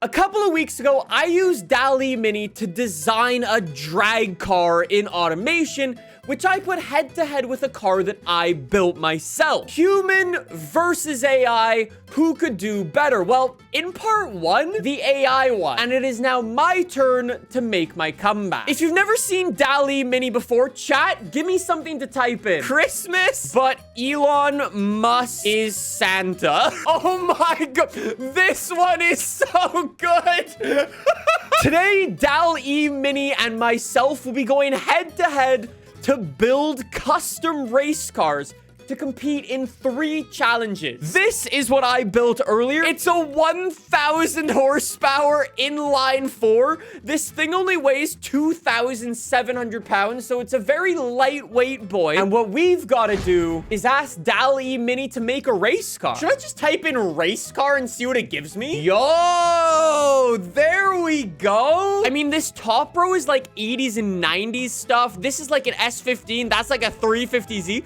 A couple of weeks ago, I used DALL-E Mini to design a drag car in automation, which I put head-to-head with a car that I built myself. Human versus AI, who could do better? Well, in part 1, the AI won, and it is now my turn to make my comeback. If you've never seen DALL-E Mini before, chat, give me something to type in. Christmas, but Elon Musk is Santa. Oh my god, this one is so good. Today, DALL-E Mini and myself will be going head-to-head to build custom race cars to compete in 3 challenges. This is what I built earlier. It's a 1,000 horsepower inline 4. This thing only weighs 2,700 pounds, so it's a very lightweight boy. And what we've got to do is ask DALL-E Mini to make a race car. Should I just type in race car and see what it gives me? Yo, there we go. I mean, this top row is like 80s and 90s stuff. This is like an S15. That's like a 350Z.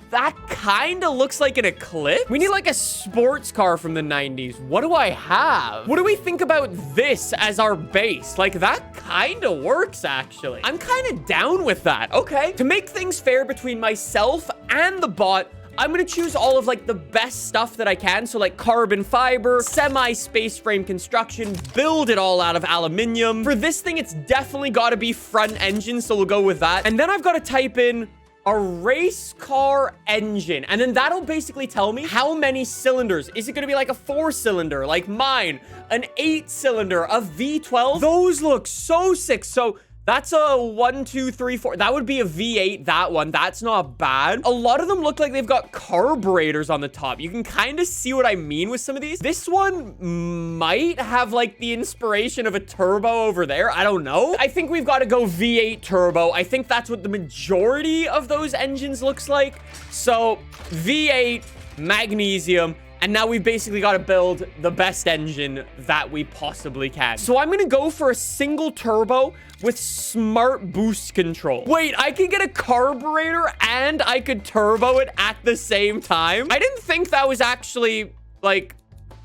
That kind of looks like an Eclipse. We need like a sports car from the 90s. What do I have? What do we think about this as our base? Like, that kind of works, actually. I'm kind of down with that. Okay. To make things fair between myself and the bot, I'm gonna choose all of like the best stuff that I can. So like carbon fiber, semi-space frame construction, build it all out of aluminium. For this thing, it's definitely gotta be front engine, so we'll go with that. And then I've gotta type in a race car engine, and then that'll basically tell me how many cylinders. Is it gonna be like a 4-cylinder like mine, an 8-cylinder, a V12? Those look so sick. So that's a 1, 2, 3, 4. That would be a V8, that one. That's not bad. A lot of them look like they've got carburetors on the top. You can kind of see what I mean with some of these. This one might have like the inspiration of a turbo over there. I don't know. I think we've got to go V8 turbo. I think that's what the majority of those engines looks like. So V8, magnesium. And now we've basically got to build the best engine that we possibly can. So I'm going to go for a single turbo with smart boost control. Wait, I can get a carburetor and I could turbo it at the same time? I didn't think that was actually, like,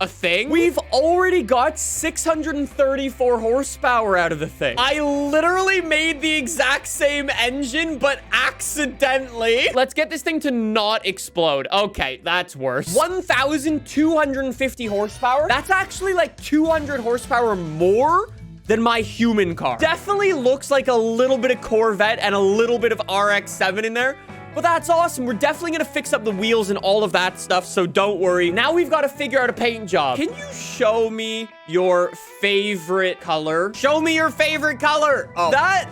a thing. We've already got 634 horsepower out of the thing. I literally made the exact same engine, but accidentally. Let's get this thing to not explode. Okay, that's worse. 1,250 horsepower. That's actually like 200 horsepower more than my human car. Definitely looks like a little bit of Corvette and a little bit of RX-7 in there. But that's awesome. We're definitely going to fix up the wheels and all of that stuff, so don't worry. Now we've got to figure out a paint job. Can you show me your favorite color? Show me your favorite color. Oh, that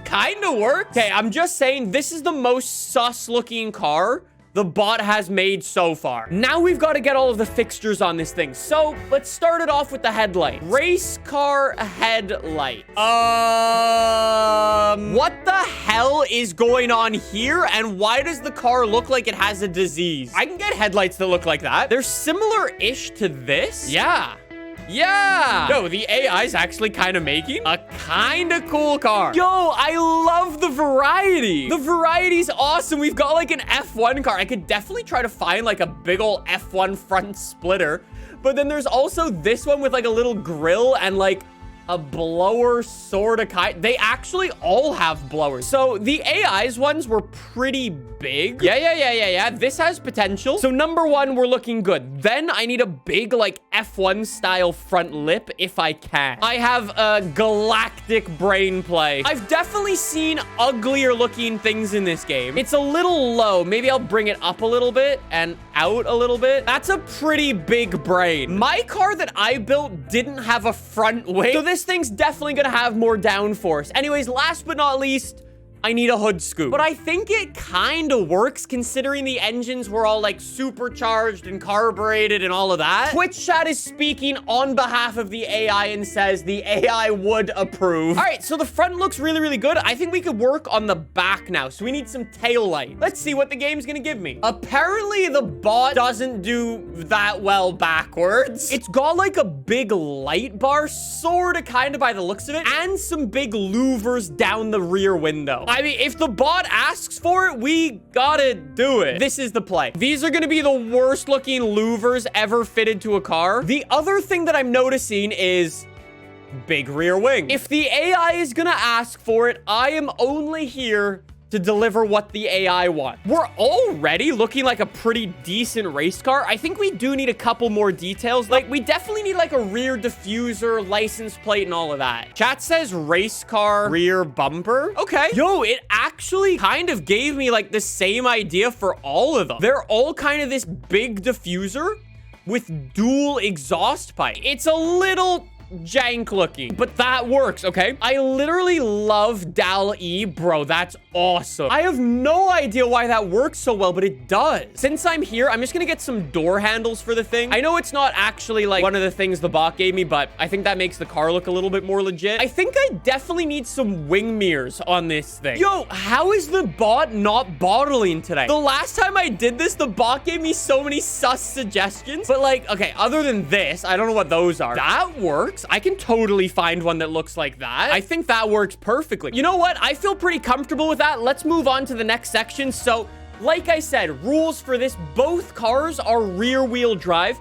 kind of works. Okay, I'm just saying this is the most sus-looking car the bot has made so far. Now we've got to get all of the fixtures on this thing. So let's start it off with the headlight. Race car headlight. What the hell is going on here? And why does the car look like it has a disease? I can get headlights that look like that. They're similar-ish to this. Yeah. No, the AI is actually kind of making a kind of cool car. Yo, I love the variety. The variety's awesome. We've got like an F1 car. I could definitely try to find like a big old F1 front splitter. But then there's also this one with like a little grill and like a blower sort of kind. They actually all have blowers. So the AI's ones were pretty big. Yeah. This has potential. So number 1, we're looking good. Then I need a big like F1 style front lip if I can. I have a galactic brain play. I've definitely seen uglier looking things in this game. It's a little low. Maybe I'll bring it up a little bit and out a little bit. That's a pretty big brain. My car that I built didn't have a front wing. So this thing's definitely gonna have more downforce. Anyways, last but not least, I need a hood scoop. But I think it kind of works considering the engines were all like supercharged and carbureted and all of that. Twitch chat is speaking on behalf of the AI and says the AI would approve. All right, so the front looks really, really good. I think we could work on the back now. So we need some tail light. Let's see what the game's gonna give me. Apparently the bot doesn't do that well backwards. It's got like a big light bar, sort of kind of by the looks of it, and some big louvers down the rear window. I mean, if the bot asks for it, we gotta do it. This is the play. These are gonna be the worst looking louvers ever fitted to a car. The other thing that I'm noticing is big rear wing. If the AI is gonna ask for it, I am only here to deliver what the AI want. We're already looking like a pretty decent race car. I think we do need a couple more details. Like, we definitely need like a rear diffuser, license plate, and all of that. Chat says race car, rear bumper. Okay. Yo, it actually kind of gave me like the same idea for all of them. They're all kind of this big diffuser with dual exhaust pipe. It's a little jank looking, but that works. Okay, I literally love DAL-E, bro. That's awesome. I have no idea why that works so well, but it does. Since I'm here, I'm just gonna get some door handles for the thing. I know it's not actually like one of the things the bot gave me, but I think that makes the car look a little bit more legit. I think I definitely need some wing mirrors on this thing. Yo, how is the bot not bottling today? The last time I did this, the bot gave me so many sus suggestions, but like, okay, other than this, I don't know what those are. That works. I can totally find one that looks like that. I think that works perfectly. You know what? I feel pretty comfortable with that. Let's move on to the next section. So, like I said, rules for this. Both cars are rear wheel drive.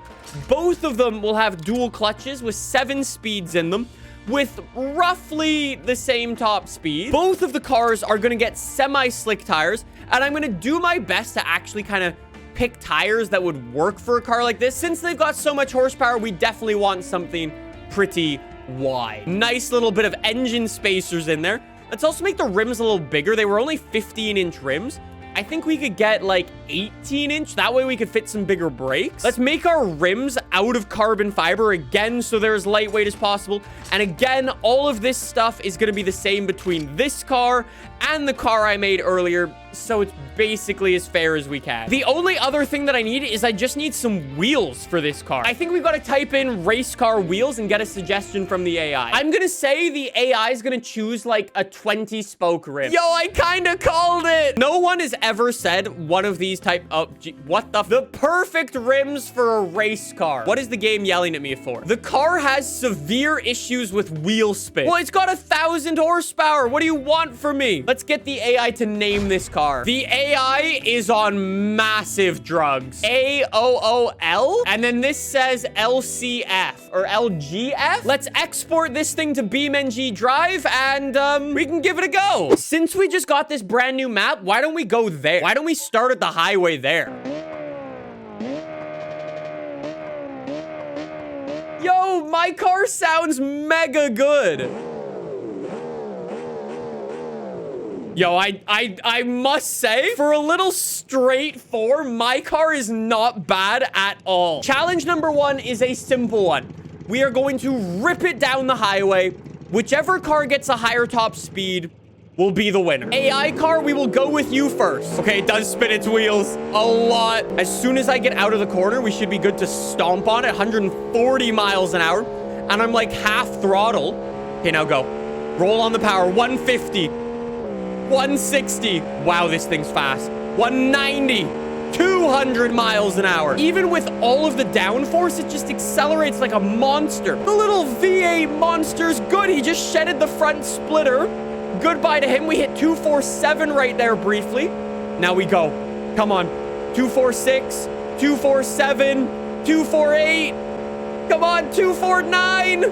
Both of them will have dual clutches with 7 speeds in them, with roughly the same top speed. Both of the cars are going to get semi-slick tires, and I'm going to do my best to actually kind of pick tires that would work for a car like this. Since they've got so much horsepower, we definitely want something pretty wide. Nice little bit of engine spacers in there. Let's also make the rims a little bigger. They were only 15-inch rims. I think we could get like 18-inch. That way we could fit some bigger brakes. Let's make our rims out of carbon fiber again, so they're as lightweight as possible. And again, all of this stuff is going to be the same between this car and the car I made earlier, so it's basically as fair as we can. The only other thing that I need is I just need some wheels for this car. I think we've got to type in race car wheels and get a suggestion from the AI. I'm gonna say the AI is gonna choose like a 20-spoke rim. Yo, I kind of called it. No one has ever said one of these type of... what the perfect rims for a race car. What is the game yelling at me for? The car has severe issues with wheel spin. Well, it's got 1,000 horsepower. What do you want from me? Let's get the AI to name this car. The AI is on massive drugs. AOOL. And then this says LCF or LGF. Let's export this thing to BeamNG Drive and we can give it a go. Since we just got this brand new map, why don't we go there? Why don't we start at the highway there? Yo, my car sounds mega good. Yo, I must say, for a little straight 4, my car is not bad at all. Challenge number 1 is a simple one. We are going to rip it down the highway. Whichever car gets a higher top speed will be the winner. AI car, we will go with you first. Okay, it does spin its wheels a lot. As soon as I get out of the corner, we should be good to stomp on it. 140 miles an hour. And I'm like half throttle. Okay, now go. Roll on the power. 150. 160. Wow, this thing's fast. 190. 200 miles an hour. Even with all of the downforce, it just accelerates like a monster. The little V8 monster's good. He just shedded the front splitter. Goodbye to him. We hit 247 right there briefly. Now we go. Come on. 246. 247. 248. Come on. 249.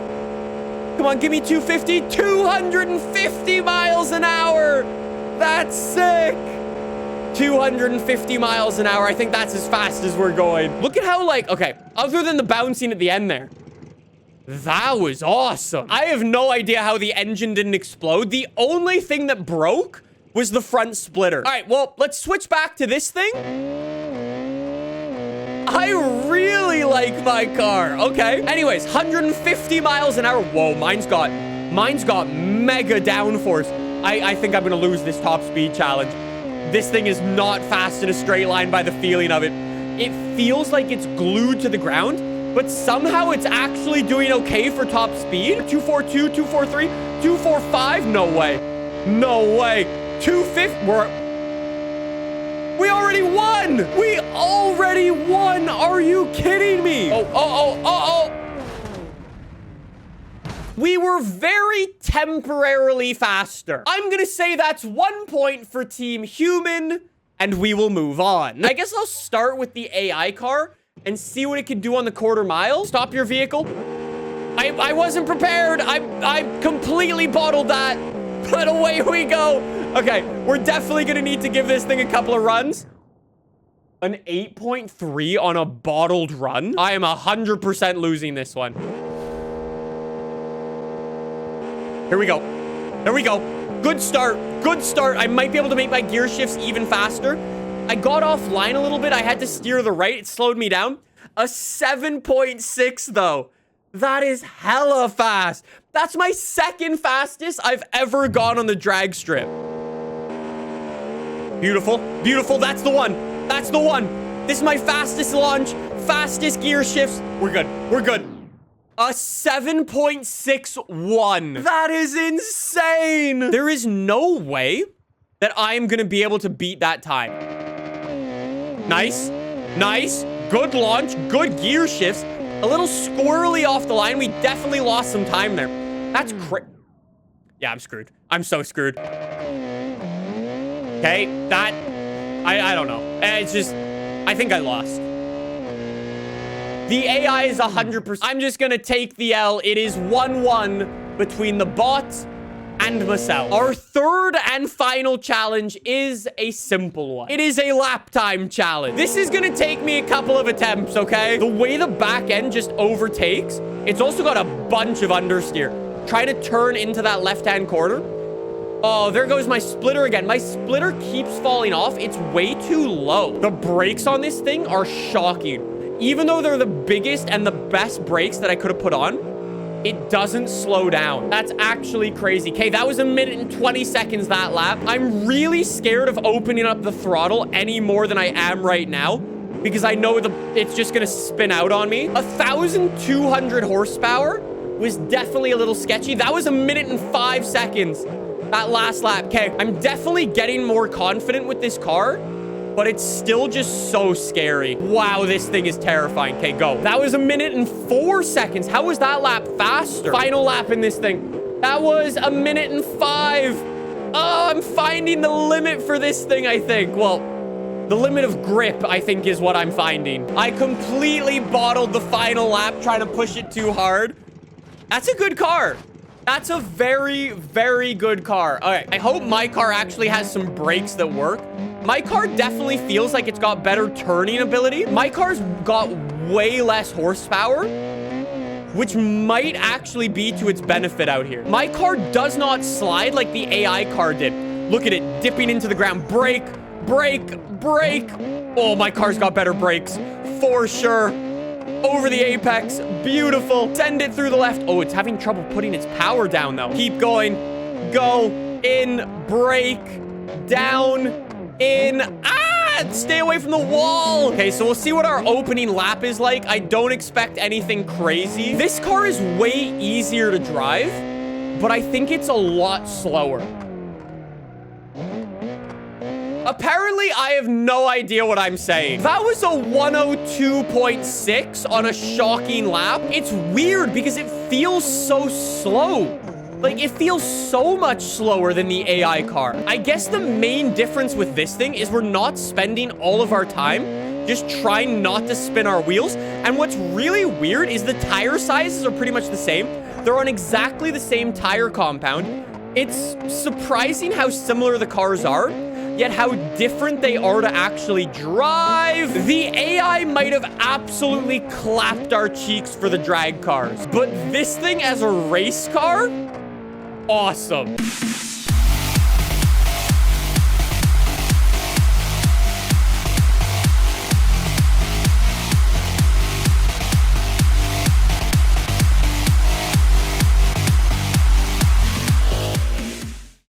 Come on. Give me 250. 250 miles an hour. That's sick. 250 miles an hour. I think that's as fast as we're going. Look at how, like, okay, other than the bouncing at the end there, that was awesome. I have no idea how the engine didn't explode. The only thing that broke was the front splitter. All right, well, let's switch back to this thing. I really like my car. Okay. Anyways, 150 miles an hour. Whoa, mine's got mega downforce. I think I'm gonna lose this top speed challenge. This thing is not fast in a straight line by the feeling of it. It feels like it's glued to the ground, but somehow it's actually doing okay for top speed. 242, 243, 245. No way. No way. 250. We already won. We already won. Are you kidding me? Oh. We were very temporarily faster. I'm gonna say that's 1 point for Team Human, and we will move on. I guess I'll start with the AI car and see what it can do on the quarter mile. Stop your vehicle. I I wasn't prepared. I completely bottled that. But away we go. Okay, we're definitely gonna need to give this thing a couple of runs. An 8.3 on a bottled run? I am 100% losing this one. Here we go. There we go. Good start. Good start. I might be able to make my gear shifts even faster. I got offline a little bit. I had to steer to the right. It slowed me down. A 7.6 though. That is hella fast. That's my second fastest I've ever gone on the drag strip. Beautiful. Beautiful. That's the one. That's the one. This is my fastest launch. Fastest gear shifts. We're good. We're good. A 7.61. That is insane. There is no way that I am going to be able to beat that time. Nice. Nice. Good launch. Good gear shifts. A little squirrely off the line. We definitely lost some time there. That's crazy. Yeah, I'm screwed. I'm so screwed. Okay, that... I don't know. It's just... I think I lost. The AI is 100%. I'm just gonna take the L. It is 1-1 between the bot and myself. Our third and final challenge is a simple one. It is a lap time challenge. This is gonna take me a couple of attempts, okay? The way the back end just overtakes, it's also got a bunch of understeer. Try to turn into that left-hand corner. Oh, there goes my splitter again. My splitter keeps falling off. It's way too low. The brakes on this thing are shocking. Even though they're the biggest and the best brakes that I could have put on, it doesn't slow down. That's actually crazy. Okay, that was 1 minute and 20 seconds that lap. I'm really scared of opening up the throttle any more than I am right now because I know it's just gonna spin out on me. 1,200 horsepower was definitely a little sketchy. That was 1 minute and 5 seconds. That last lap. Okay, I'm definitely getting more confident with this car, but it's still just so scary. Wow, this thing is terrifying. Okay, go. That was 1 minute and 4 seconds. How was that lap faster? Final lap in this thing. That was 1 minute and 5. Oh, I'm finding the limit for this thing, I think. Well, the limit of grip, I think, is what I'm finding. I completely bottled the final lap trying to push it too hard. That's a good car. That's a very, very good car. All right, I hope my car actually has some brakes that work. My car definitely feels like it's got better turning ability. My car's got way less horsepower, which might actually be to its benefit out here. My car does not slide like the AI car did. Look at it, dipping into the ground. Brake, brake, brake. Oh, my car's got better brakes, for sure. Over the apex. Beautiful. Send it through the left. Oh, it's having trouble putting its power down, though. Keep going. Go. In. Brake. Down. In. Ah! Stay away from the wall. Okay, so we'll see what our opening lap is like. I don't expect anything crazy. This car is way easier to drive, but I think it's a lot slower. Apparently, I have no idea what I'm saying. That was a 102.6 on a shocking lap. It's weird because it feels so slow. Like, it feels so much slower than the AI car. I guess the main difference with this thing is we're not spending all of our time just trying not to spin our wheels. And what's really weird is the tire sizes are pretty much the same. They're on exactly the same tire compound. It's surprising how similar the cars are, yet how different they are to actually drive. The AI might have absolutely clapped our cheeks for the drag cars, but this thing as a race car, awesome.